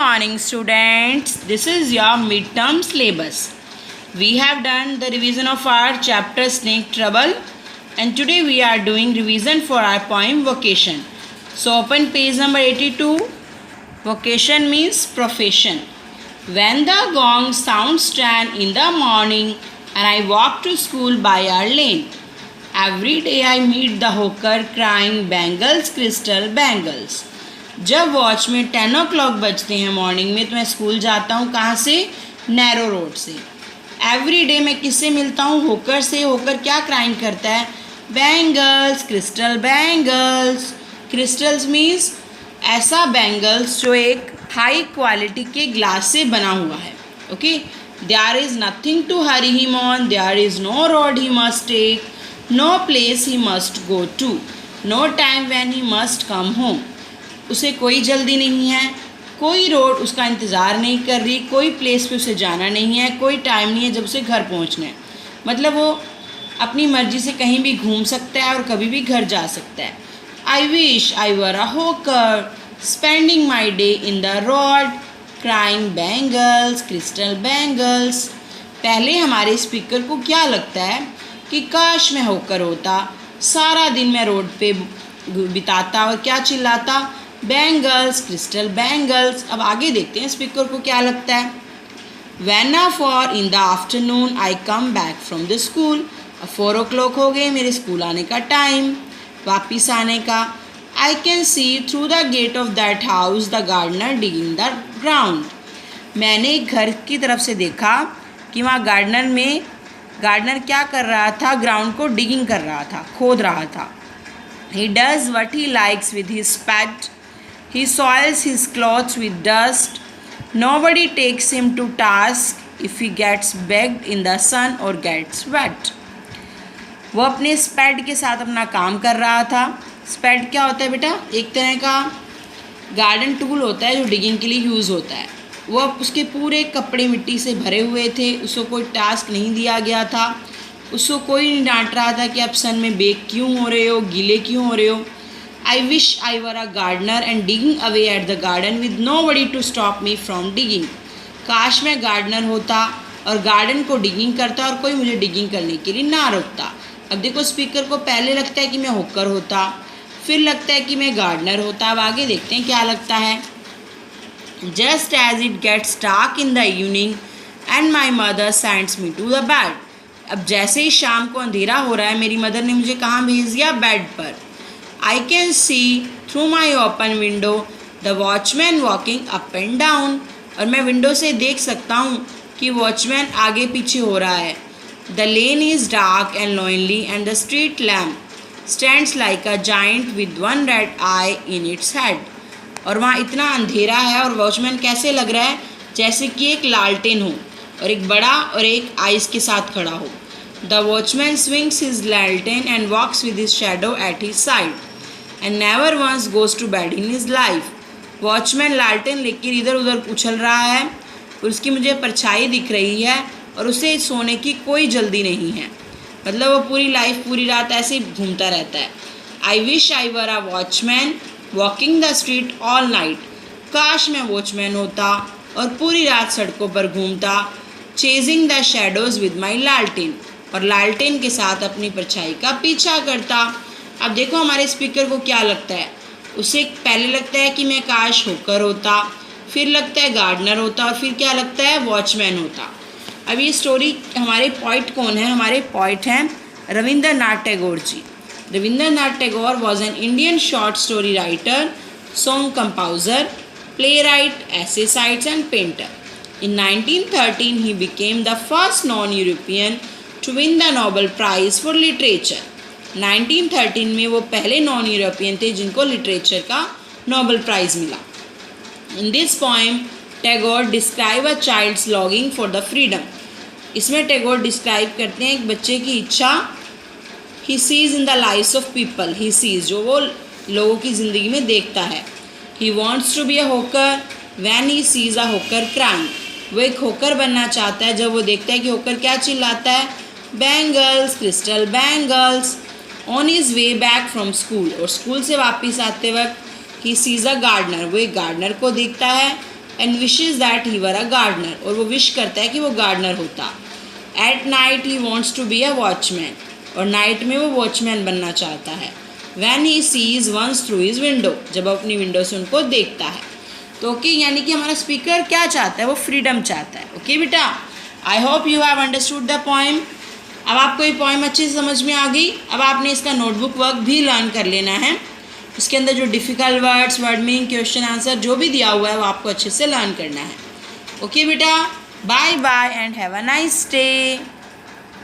morning students, this is your midterm syllabus. We have done the revision of our chapter Snake Trouble and today we are doing revision for our poem Vocation. So open page number 82. Vocation means profession. When the gong sounds 10 in the morning and I walk to school by our lane, every day I meet the hawker crying bangles, crystal bangles. जब watch में 10 o'clock बजते हैं morning में तो मैं school जाता हूँ कहाँ से? नैरो रोड से. एवरी डे मैं किससे मिलता हूँ? होकर से. होकर क्या क्राइम करता है? Bangles, crystal bangles. Crystals means ऐसा बैंगल्स जो एक हाई क्वालिटी के ग्लास से बना हुआ है. Okay. There is nothing to hurry him on, there is no road he must take, no place he must go to, no time when he must come home. उसे कोई जल्दी नहीं है, कोई रोड उसका इंतज़ार नहीं कर रही, कोई प्लेस पे उसे जाना नहीं है, कोई टाइम नहीं है जब उसे घर पहुंचना है. मतलब वो अपनी मर्ज़ी से कहीं भी घूम सकता है और कभी भी घर जा सकता है. आई विश आई वर अ होकर spending my day in the road crying bangles, crystal bangles. पहले हमारे स्पीकर को क्या लगता है कि काश मैं होकर होता, सारा दिन मैं रोड पे बिताता और क्या चिल्लाता? Bangles, crystal bangles. अब आगे देखते हैं स्पीकर को क्या लगता है. When for in the afternoon I come back from the school. अब 4 o'clock हो गए मेरे स्कूल आने का टाइम, वापिस आने का. I can see through the gate of that house the gardener digging the ground. मैंने घर की तरफ से देखा कि वहाँ गार्डनर क्या कर रहा था? ग्राउंड को डिगिंग कर रहा था, खोद रहा था. He does what he likes with his pet. He soils his clothes with dust. Nobody takes him to task if he gets baked in the sun or gets wet. वो अपने स्पैड के साथ अपना काम कर रहा था. स्पैड क्या होता है बेटा? एक तरह का गार्डन टूल होता है जो डिगिंग के लिए यूज़ होता है. वो उसके पूरे कपड़े मिट्टी से भरे हुए थे, उसको कोई टास्क नहीं दिया गया था, उसको कोई नहीं डांट रहा था कि आप सन में बेक क्यों हो रहे हो, गीले क्यों हो रहे हो. I wish I were a gardener and digging away at the garden with nobody to stop me from digging. काश मैं गार्डनर होता और गार्डन को डिगिंग करता और कोई मुझे डिगिंग करने के लिए ना रोकता. अब देखो स्पीकर को पहले लगता है कि मैं होकर होता, फिर लगता है कि मैं गार्डनर होता. अब आगे देखते हैं क्या लगता है. Just as it gets dark in the evening and my mother sends me to the bed. अब जैसे ही शाम को अंधेरा हो रहा है मेरी मदर ने मुझे कहाँ भेज दिया? बेड पर. I can see through my open window the watchman walking up and down. और मैं विंडो से देख सकता हूँ कि वॉचमैन आगे पीछे हो रहा है. The lane is dark and lonely and the street lamp stands like a giant with one red I in its head. और वहाँ इतना अंधेरा है और वॉचमैन कैसे लग रहा है? जैसे कि एक लालटेन हो और एक बड़ा और एक आइस के साथ खड़ा हो. The watchman swings his lantern and walks with his shadow at his side and never once goes to bed in his life. Watchman लालटेन लेकर इधर उधर उछल रहा है और उसकी मुझे परछाई दिख रही है और उसे सोने की कोई जल्दी नहीं है. मतलब वो पूरी लाइफ पूरी रात ऐसे ही घूमता रहता है. आई wish I were a watchman walking the street all night. काश मैं वॉचमैन होता और पूरी रात सड़कों पर घूमता. Chasing the shadows with my लालटेन. और लालटेन के साथ अपनी परछाई का पीछा करता. अब देखो हमारे स्पीकर को क्या लगता है. उसे पहले लगता है कि मैं काश होकर होता, फिर लगता है गार्डनर होता और फिर क्या लगता है? वॉचमैन होता. अब ये स्टोरी हमारे पोइट कौन है? हमारे पोइट हैं Rabindranath Tagore ji. Rabindranath Tagore was an Indian short story writer, song composer, playwright, essayist and painter. In 1913 he became the first non-European to win the Nobel Prize for Literature. 1913 में वो पहले नॉन यूरोपियन थे जिनको लिटरेचर का नोबेल प्राइज़ मिला. In this poem Tagore describe a child's longing for the freedom. इसमें Tagore describe करते हैं एक बच्चे की इच्छा. He sees in the lives of people. He sees जो वो लोगों की ज़िंदगी में देखता है. He wants to be a hawker when he sees a होकर क्राइम. वो एक होकर बनना चाहता है जब वो देखता है कि होकर क्या चिल्लाता है? Bangles, crystal bangles. On his way back from school. और स्कूल से वापस आते वक्त ही सीज अ गार्डनर. वो एक गार्डनर को देखता है. And wishes that he were a gardener, और वो विश करता है कि वो गार्डनर होता। At night he wants to be a watchman, और नाइट में वो वॉचमैन बनना चाहता है। When he sees once through his window, जब अपनी विंडो से उनको देखता है। तो ओके, यानी कि हमारा स्पीकर क्या चाहता है, वो फ्रीडम चाहता है। ओके बेटा, I hope you have understood the poem. अब आपको ये पोएम अच्छे से समझ में आ गई। अब आपने इसका नोटबुक वर्क भी लर्न कर लेना है। इसके अंदर जो difficult words, word meaning, question answer जो भी दिया हुआ है वो आपको अच्छे से लर्न करना है। ओके बेटा, bye bye and have a nice day.